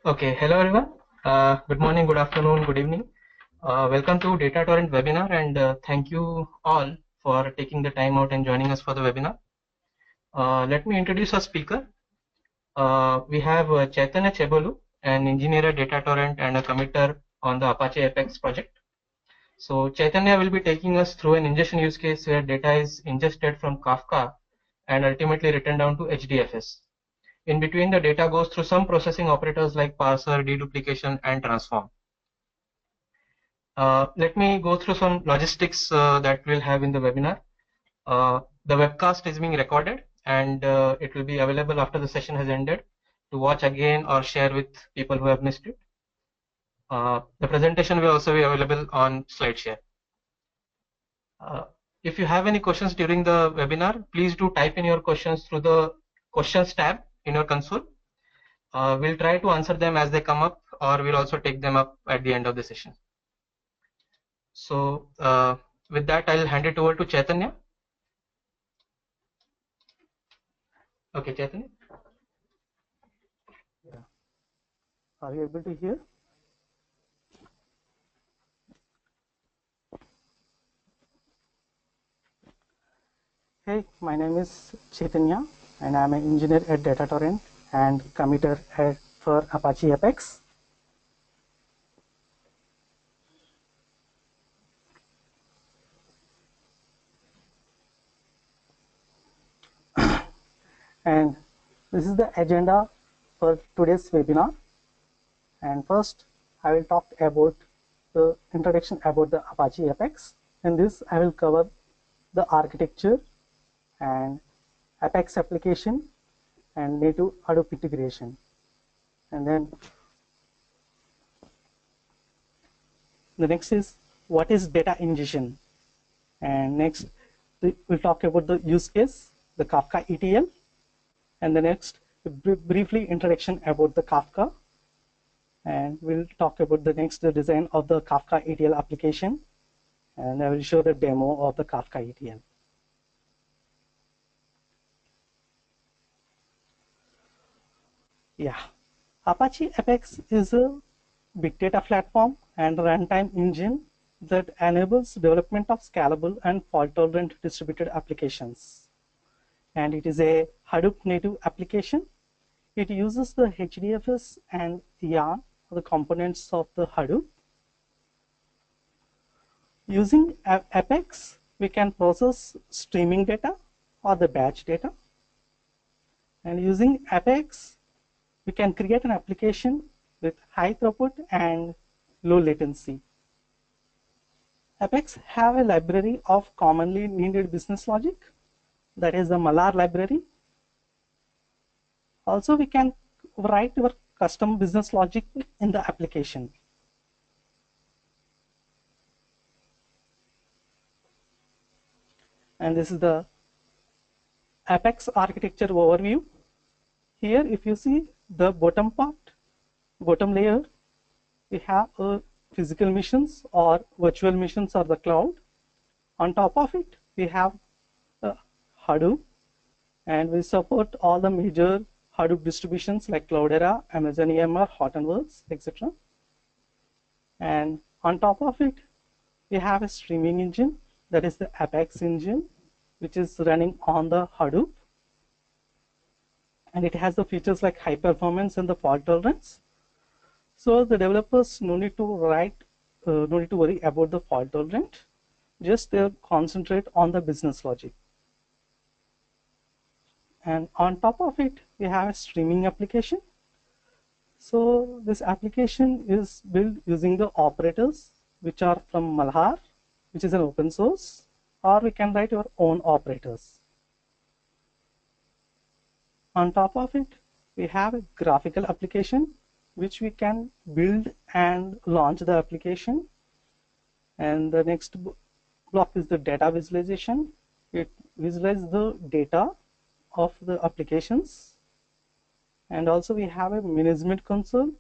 Okay, hello everyone. Good morning, good afternoon, good evening. Welcome to Data Torrent webinar, and thank you all for taking the time out and joining us for the webinar. Let me introduce our speaker. We have Chaitanya Chebolu, an engineer at Data Torrent and a committer on the Apache Apex project. So Chaitanya will be taking us through an ingestion use case where data is ingested from Kafka and ultimately written down to HDFS. In between, the data goes through some processing operators like parser, deduplication, and transform. Let me go through some logistics that we'll have in the webinar. The webcast is being recorded and it will be available after the session has ended to watch again or share with people who have missed it. The presentation will also be available on SlideShare. If you have any questions during the webinar, please do type in your questions through the questions tab in your console. We'll try to answer them as they come up, or we'll also take them up at the end of the session. So with that, I'll hand it over to Chaitanya. Okay, Chaitanya. Yeah. Are you able to hear? Hey, my name is Chaitanya and I'm an engineer at Data Torrent and committer for Apache Apex. And this is the agenda for today's webinar. And first, I will talk about the introduction about the Apache Apex. In this, I will cover the architecture and Apex application and native Hadoop integration. And then the next is what is data ingestion. And next, we'll talk about the use case, the Kafka ETL. And the next, briefly introduction about the Kafka. And we'll talk about the next design of the Kafka ETL application. And I will show the demo of the Kafka ETL. Yeah, Apache Apex is a big data platform and runtime engine that enables development of scalable and fault-tolerant distributed applications. And it is a Hadoop native application. It uses the HDFS and yarn, the components of the Hadoop. Using Apex, we can process streaming data or the batch data. And using Apex, we can create an application with high throughput and low latency. Apex have a library of commonly needed business logic, that is the Malar library. Also, we can write our custom business logic in the application. And this is the Apex architecture overview. Here, if you see the bottom part, bottom layer, we have physical machines or virtual machines or the cloud. On top of it, we have Hadoop, and we support all the major Hadoop distributions like Cloudera, Amazon EMR, Hortonworks, etc. And on top of it, we have a streaming engine, that is the Apex engine, which is running on the Hadoop. And it has the features like high performance and the fault tolerance. So the developers no need to worry about the fault tolerant. Just they concentrate on the business logic. And on top of it, we have a streaming application. So this application is built using the operators, which are from Malhar, which is an open source, or we can write our own operators. On top of it, we have a graphical application, which we can build and launch the application. And the next block is the data visualization. It visualizes the data of the applications. And also we have a management console,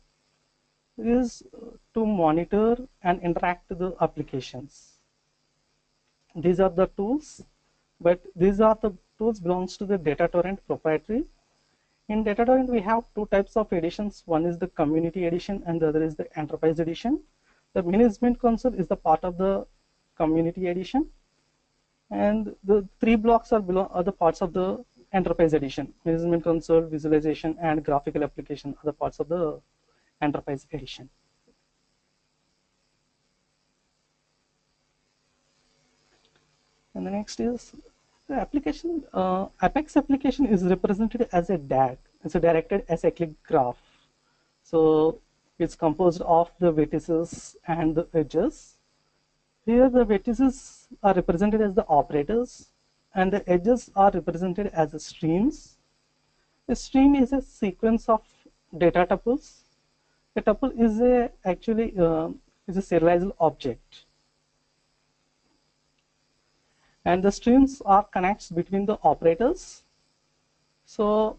is to monitor and interact with the applications. These are the tools, but these are the tools belongs to the Data Torrent proprietary. In data torrent, we have two types of editions. One is the community edition and the other is the enterprise edition. The management console is the part of the community edition, and the three blocks are below are the parts of the enterprise edition. Management console, visualization, and graphical application are the parts of the enterprise edition. And the next is the application. Apex application is represented as a DAG. It's a directed acyclic graph. So it's composed of the vertices and the edges. Here the vertices are represented as the operators and the edges are represented as the streams. A stream is a sequence of data tuples. A tuple is actually is a serialized object, and the streams are connects between the operators. So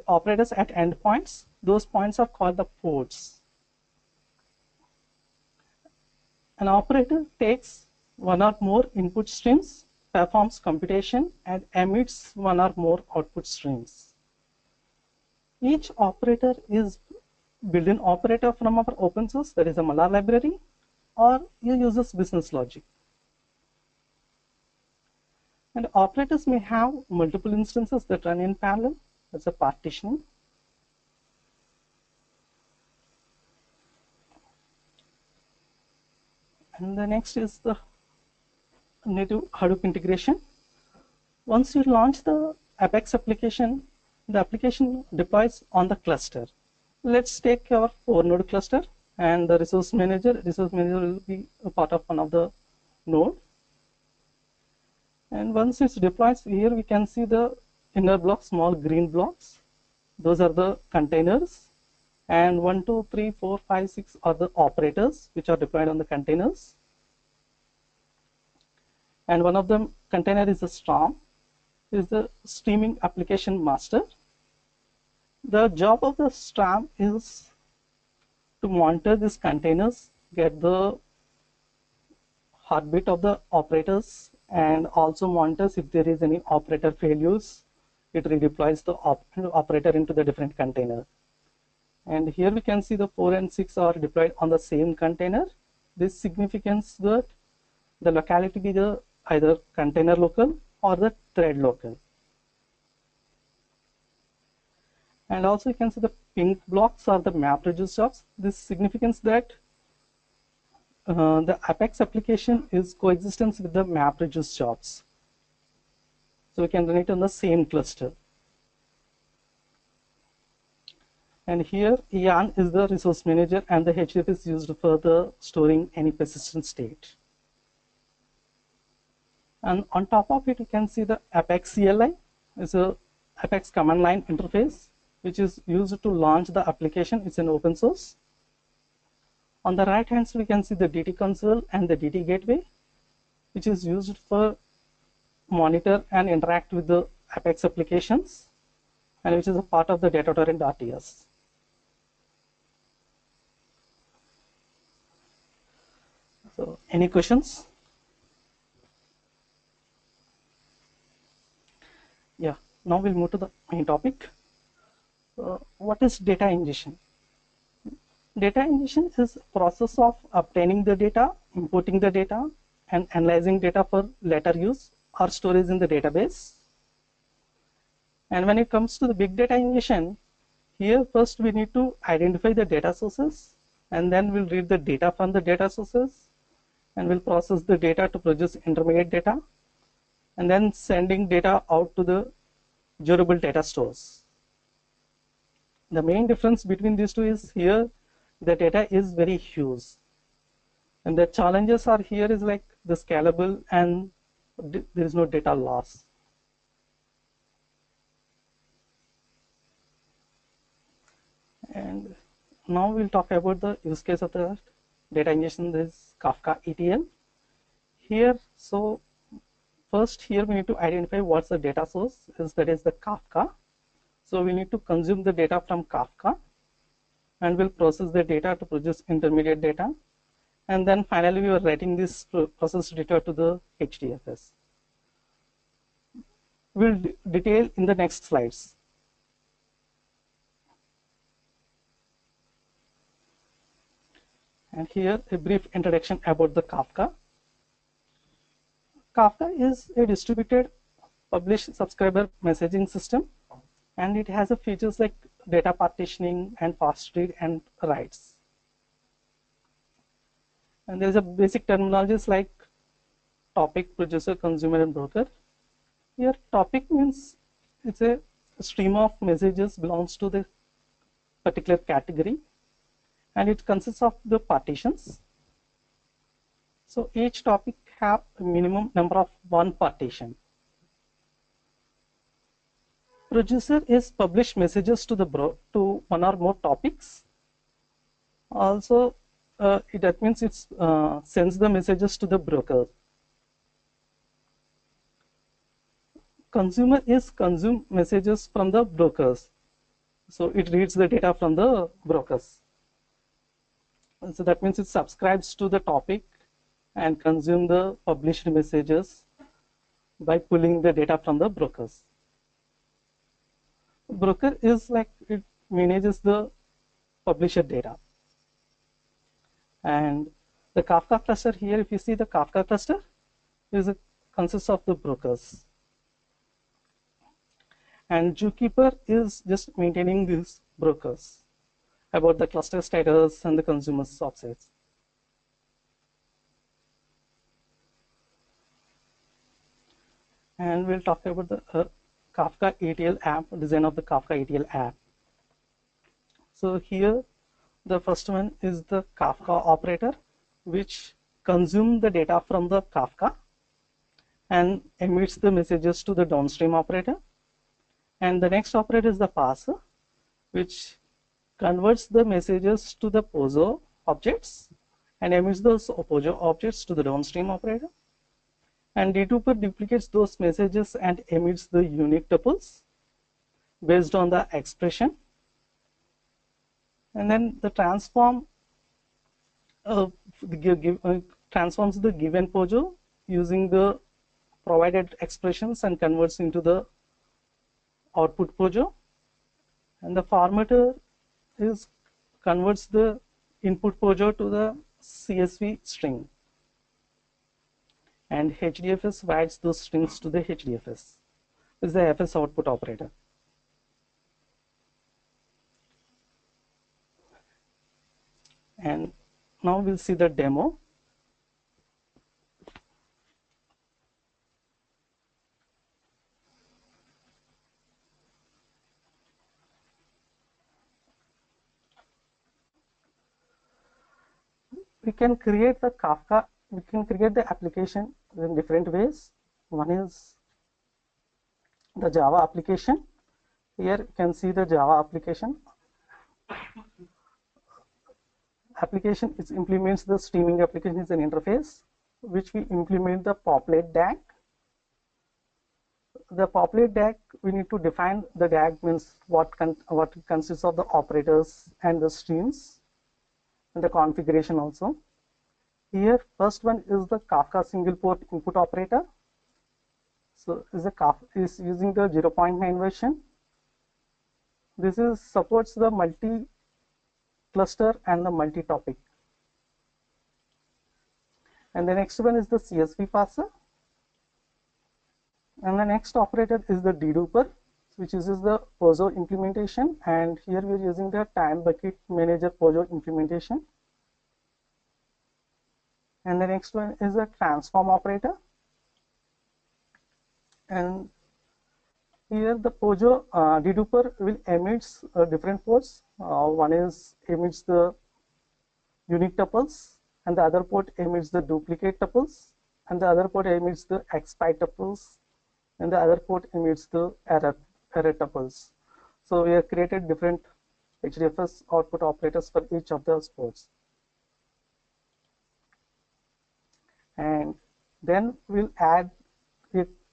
operators at endpoints, those points are called the ports. An operator takes one or more input streams, performs computation, and emits one or more output streams. Each operator is built-in operator from our open source, that is a Mallar library, or it uses business logic. And operators may have multiple instances that run in parallel. That's a partitioning. And the next is the native Hadoop integration. Once you launch the Apex application, the application deploys on the cluster. Let's take our 4-node cluster and the resource manager. Resource manager will be a part of one of the node. And once it's deployed, here we can see the inner blocks, small green blocks. Those are the containers. And 1, 2, 3, 4, 5, 6 are the operators which are deployed on the containers. And one of them container is the storm, is the streaming application master. The job of the storm is to monitor these containers, get the heartbeat of the operators, and also monitors if there is any operator failures. It redeploys the operator into the different container. And here we can see the 4 and 6 are deployed on the same container. This signifies that the locality is either container local or the thread local. And also you can see the pink blocks are the map reduce jobs. This signifies that the Apex application is coexistence with the map reduce jobs. So we can run it on the same cluster. And here yarn is the resource manager and the HDFS is used for the storing any persistent state. And on top of it, you can see the Apex CLI is a Apex command line interface which is used to launch the application. It's an open source. On the right hand side, we can see the DT console and the DT gateway, which is used for monitor and interact with the Apex applications, and which is a part of the data torrent RTS. So, any questions? Yeah, now we'll move to the main topic. What is data ingestion? Data ingestion is a process of obtaining the data, importing the data, and analyzing data for later use or storage in the database. And when it comes to the big data ingestion, here first we need to identify the data sources, and then we'll read the data from the data sources, and we'll process the data to produce intermediate data, and then sending data out to the durable data stores. The main difference between these two is here the data is very huge, and the challenges are here is like the scalable and there is no data loss. And now we'll talk about the use case of the data ingestion. This is Kafka ETL. Here, so first here we need to identify what's the data source is, that is the Kafka. So we need to consume the data from Kafka, and we'll process the data to produce intermediate data, and then finally we are writing this processed data to the HDFS. We'll detail in the next slides. And here a brief introduction about the Kafka. Kafka is a distributed publish subscriber messaging system, and it has a features like data partitioning and fast read and writes. And there is a basic terminologies like topic, producer, consumer, and broker. Here topic means it's a stream of messages belongs to the particular category, and it consists of the partitions. So each topic have a minimum number of one partition. Producer is publish messages to to one or more topics. Also, that means it sends the messages to the broker. Consumer is consume messages from the brokers. So it reads the data from the brokers. So that means it subscribes to the topic and consume the published messages by pulling the data from the brokers. Broker is like it manages the publisher data. And the Kafka cluster here, if you see the Kafka cluster, consists of the brokers. And Zookeeper is just maintaining these brokers about the cluster status and the consumer subsets. And we'll talk about the Kafka ETL app, design of the Kafka ETL app. So here the first one is the Kafka operator, which consumes the data from the Kafka and emits the messages to the downstream operator. And the next operator is the parser, which converts the messages to the POSO objects and emits those POSO objects to the downstream operator. And Deduper duplicates those messages and emits the unique tuples based on the expression. And then the transform transforms the given POSO using the provided expressions and converts into the output POSO. And the formatter converts the input POSO to the CSV string. And HDFS writes those strings to the HDFS. This is the FS output operator. And now we'll see the demo. We can create the Kafka, we can create the application in different ways. One is the Java application. Here you can see the Java application. Application implements the streaming application is an interface, which we implement the populate DAG. The populate DAG, we need to define the DAG means what consists of the operators and the streams, and the configuration also. Here first one is the Kafka single port input operator. So is using the 0.9 version. This supports the multi cluster and the multi topic. And the next one is the CSV parser. And the next operator is the Deduper, which uses the POSO implementation, and here we are using the time bucket manager POSO implementation. And the next one is the transform operator, and here the POSO Deduper will emits different ports. One is emits the unique tuples, and the other port emits the duplicate tuples, and the other port emits the expite tuples, and the other port emits the error tuples. So we have created different HDFS output operators for each of those ports. And then we're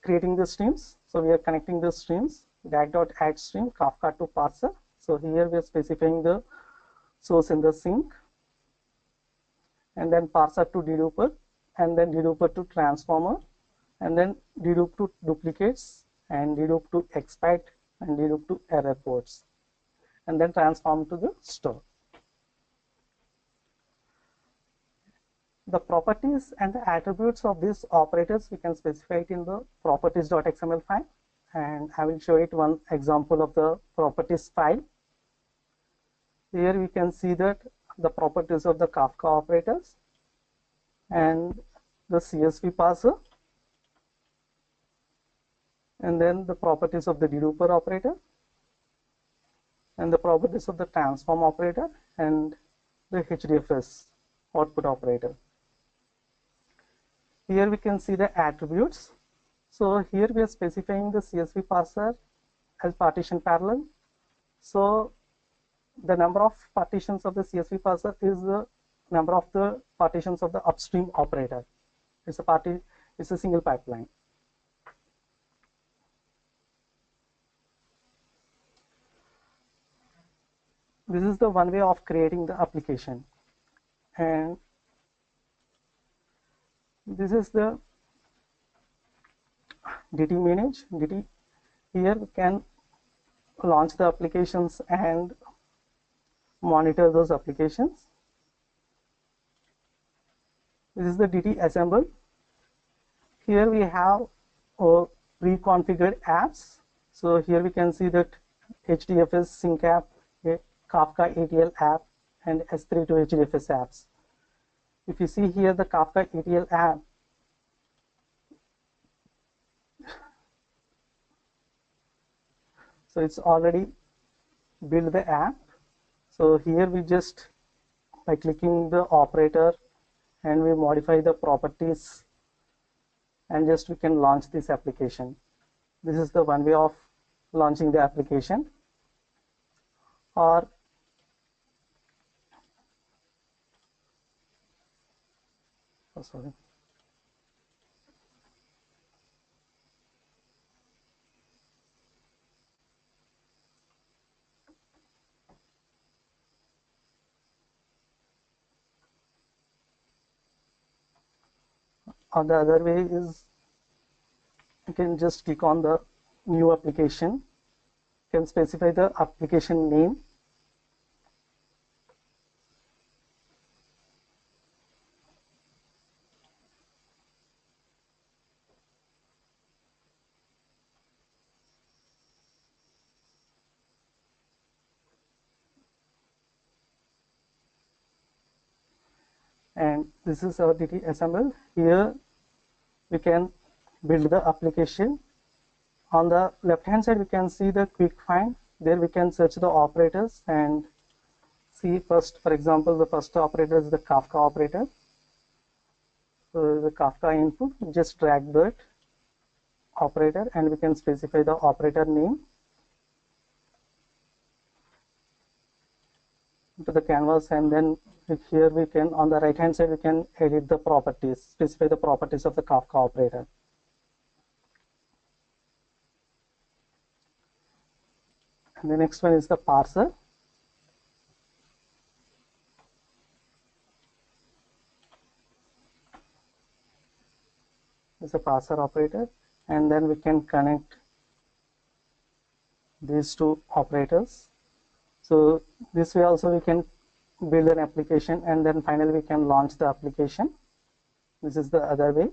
creating the streams. So we are connecting the streams, DAG.add stream, Kafka to Parser. So here we are specifying the source in the sink, and then Parser to Deduper, and then Deduper to transformer, and then Dedup to duplicates, and Dedup to expite, and Dedup to error ports, and then transform to the store. The properties and the attributes of these operators we can specify it in the properties.xml file, and I will show it one example of the properties file. Here we can see that the properties of the Kafka operators and the CSV parser, and then the properties of the deduper operator and the properties of the transform operator and the HDFS output operator. Here we can see the attributes. So here we are specifying the CSV parser as partition parallel. So the number of partitions of the CSV parser is the number of the partitions of the upstream operator. It's a single pipeline. This is the one way of creating the application, and this is the DT manage. DT, here we can launch the applications and monitor those applications. This is the DT assemble. Here we have pre-configured apps. So here we can see that HDFS sync app, Kafka ETL app, and S3 to HDFS apps. If you see here the Kafka ETL app, so it's already built the app. So here we just, by clicking the operator, and we modify the properties, and just we can launch this application. This is the one way of launching the application. Or sorry. Or the other way is you can just click on the new application, you can specify the application name, and this is our DT assemble. Here we can build the application. On the left hand side we can see the quick find. There we can search the operators and see first, for example, the first operator is the Kafka operator. So the Kafka input, just drag that operator and we can specify the operator name to the canvas, and then here we can, on the right hand side, we can edit the properties, specify the properties of the Kafka operator. And the next one is the parser. It's a parser operator, and then we can connect these two operators. So this way also we can build an application, and then finally we can launch the application. This is the other way.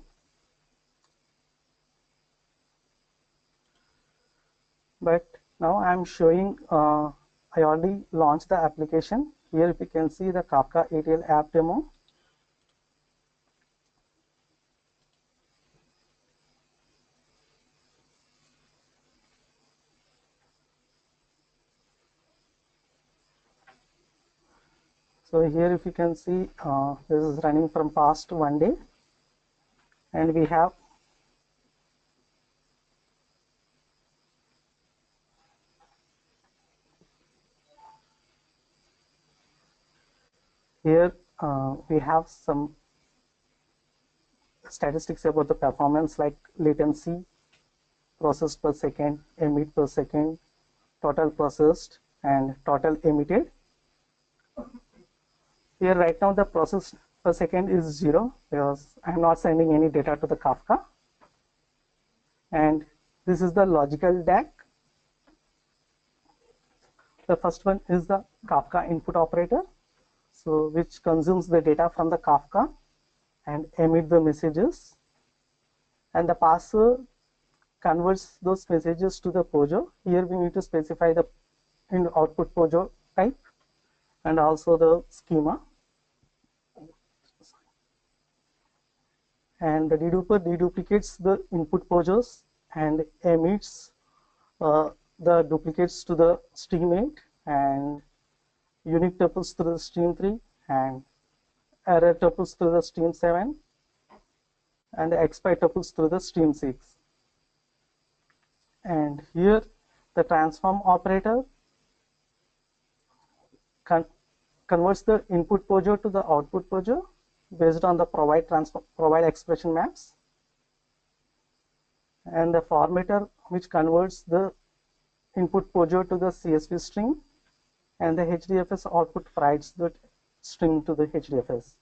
But now I am showing, I already launched the application. Here we can see the Kafka ETL app demo. So here if you can see, this is running from past 1 day, and we have here we have some statistics about the performance, like latency, processed per second, emit per second, total processed, and total emitted. Here right now the process per second is 0 because I am not sending any data to the Kafka. And this is the logical DAG. The first one is the Kafka input operator, so which consumes the data from the Kafka, and emit the messages, and the parser converts those messages to the POJO. Here we need to specify the output POJO type and also the schema. And the deduper deduplicates the input POJOs and emits the duplicates to the stream 8 and unique tuples to the stream 3 and error tuples to the stream 7 and the expy tuples to the stream 6. And here the transform operator converts the input POJO to the output POJO based on the provide expression maps, and the formatter which converts the input POJO to the CSV string, and the HDFS output writes the string to the HDFS.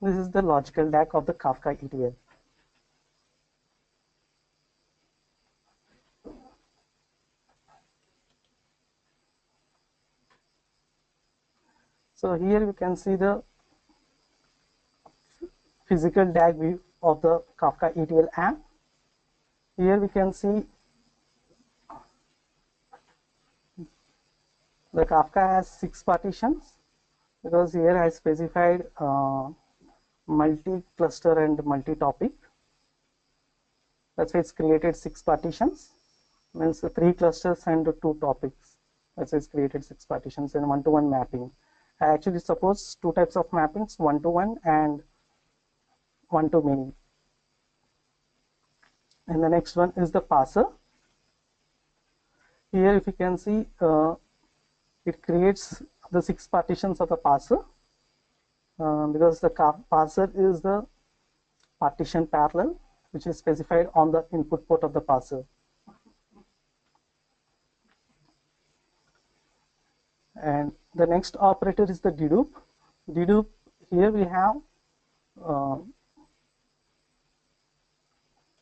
This is the logical DAG of the Kafka ETL. So here you can see the physical DAG view of the Kafka ETL app. Here we can see the Kafka has 6 partitions, because here I specified multi-cluster and multi-topic. That's why it's created 6 partitions, means 3 clusters and 2 topics. That's why it's created 6 partitions and one-to-one mapping. I actually suppose 2 types of mappings, one-to-one and one-to-many. And the next one is the parser. Here if you can see, it creates the 6 partitions of the parser, because the parser is the partition parallel which is specified on the input port of the parser. And the next operator is the dedup. Dedup, here we have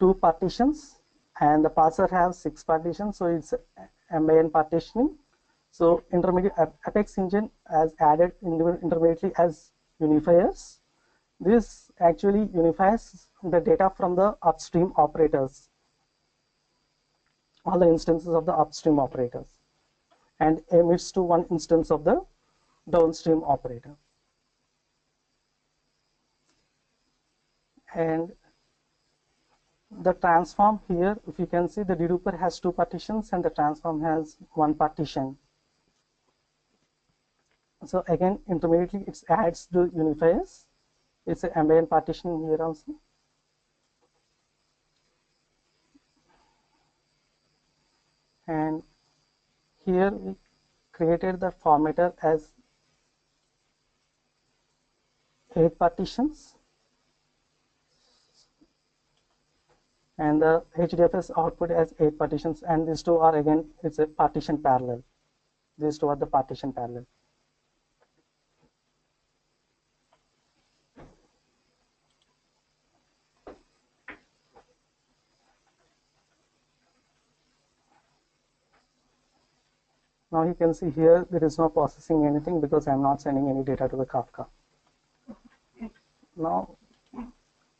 2 partitions and the parser has 6 partitions, so it's M/N partitioning. So intermediate Apex engine has added intermediately as unifiers. This actually unifies the data from the upstream operators, all the instances of the upstream operators, and emits to one instance of the downstream operator. And the transform here, if you can see, the deduper has 2 partitions and the transform has 1 partition. So again, intermediately it adds the unifiers. It's an M/N partitioning here also. And here we created the formatter as 8 partitions, and the HDFS output as 8 partitions, and these 2 are again, it's a partition parallel. These 2 are the partition parallel. Now you can see here there is no processing anything because I am not sending any data to the Kafka. Now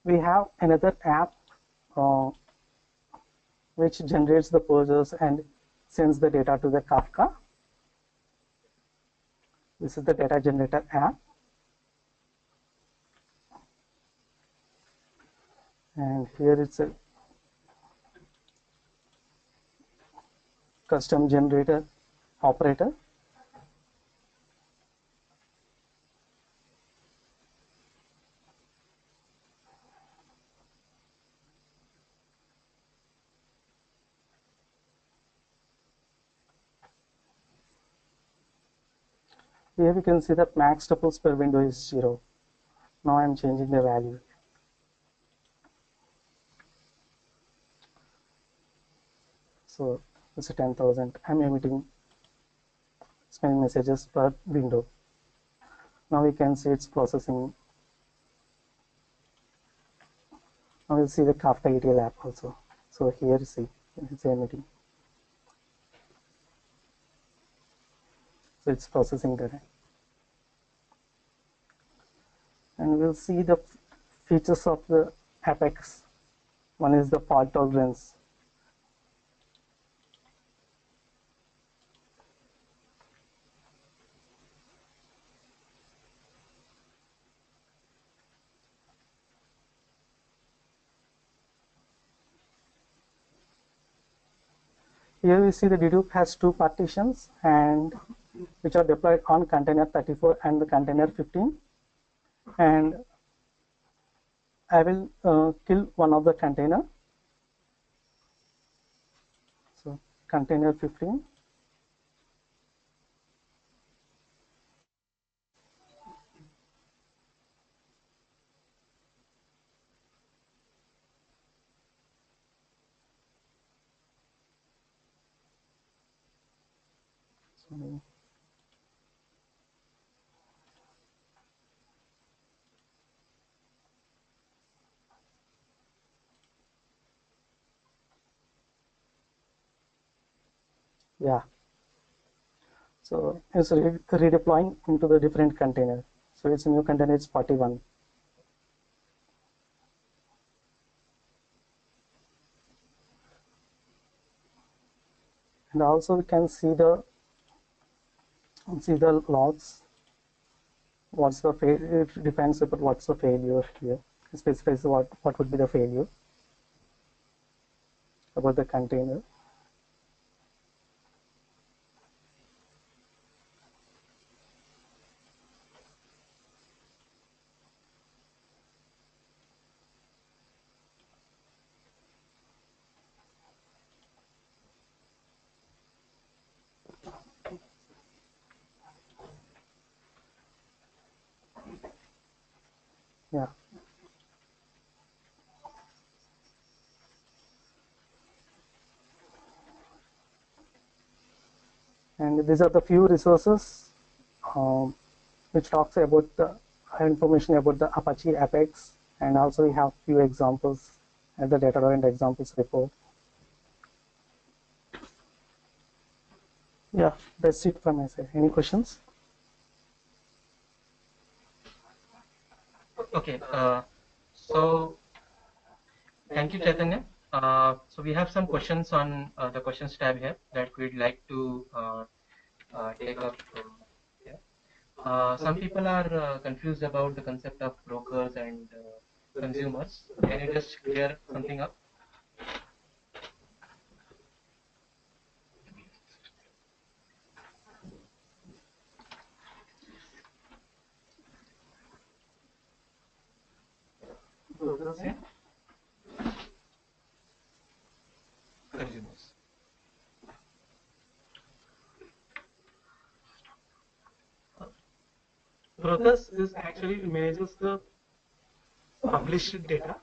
we have another app which generates the POJOs and sends the data to the Kafka. This is the data generator app. And here it's a custom generator operator. Here we can see that max tuples per window is 0. Now I am changing the value. So it's a 10,000. I'm emitting as many messages per window. Now we can see it's processing. Now we'll see the Kafka ETL app also. So here see, it's emitting. So it's processing data. and we'll see the features of the Apex. One is the fault tolerance. Here we see the Dedup has two partitions and which are deployed on container 34 and the container 15, and I will kill one of the container. So container 15. So, yeah, so it's redeploying into the different container. So its new container is 41. And also we can see the logs. What's the failure? It depends upon what's the failure here. It specifies what would be the failure about the container. Yeah. And these are the few resources which talks about the information about the Apache Apex, and also we have few examples at the data-oriented examples report. Yeah, that's it from my side. Any questions? Okay, so thank you, Chaitanya. So we have some questions on the questions tab here that we'd like to take up here. Some people are confused about the concept of brokers and consumers. Can you just clear something up? Brokers and consumers. Brokers is actually manages the published data,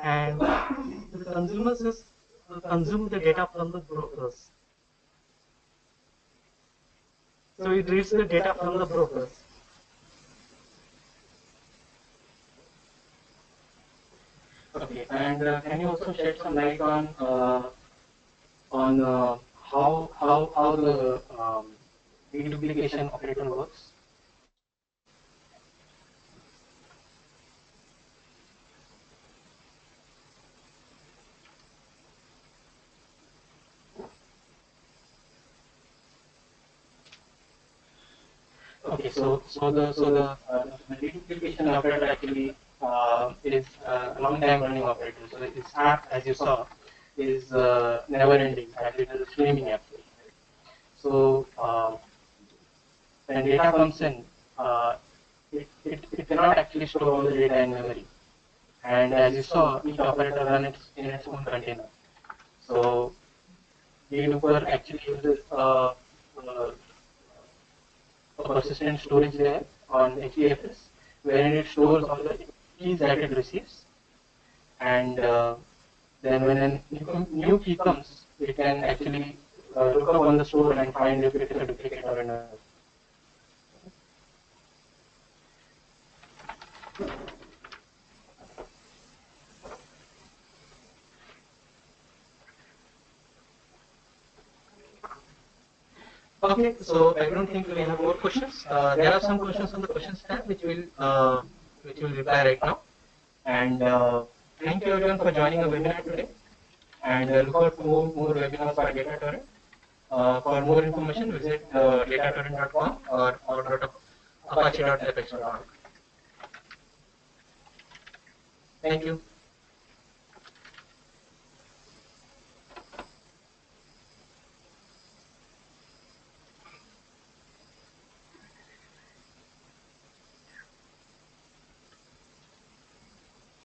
and the consumers is consume the data from the brokers. So it reads the data from the brokers. Okay, and can you also shed some light on how the deduplication operator works? Okay, the deduplication operator actually is a long time running operator. So its app, as you saw, is never ending. Actually, it is a streaming app. So when data comes in, it cannot actually store all the data in memory. And as you saw, each operator runs in its own container. So deduper actually uses a persistent storage layer on HDFS, wherein it stores all the keys that it receives, and then when a new key comes, it can actually look up on the store and find if it is a duplicate or an error. Okay, so I don't think we have more questions. There are some questions on the questions tab which which will reply right now. And thank you everyone for joining our webinar today. And look out for more webinars for Data Torrent. For more information, visit datatorrent.com or apache.apex.org. Thank you.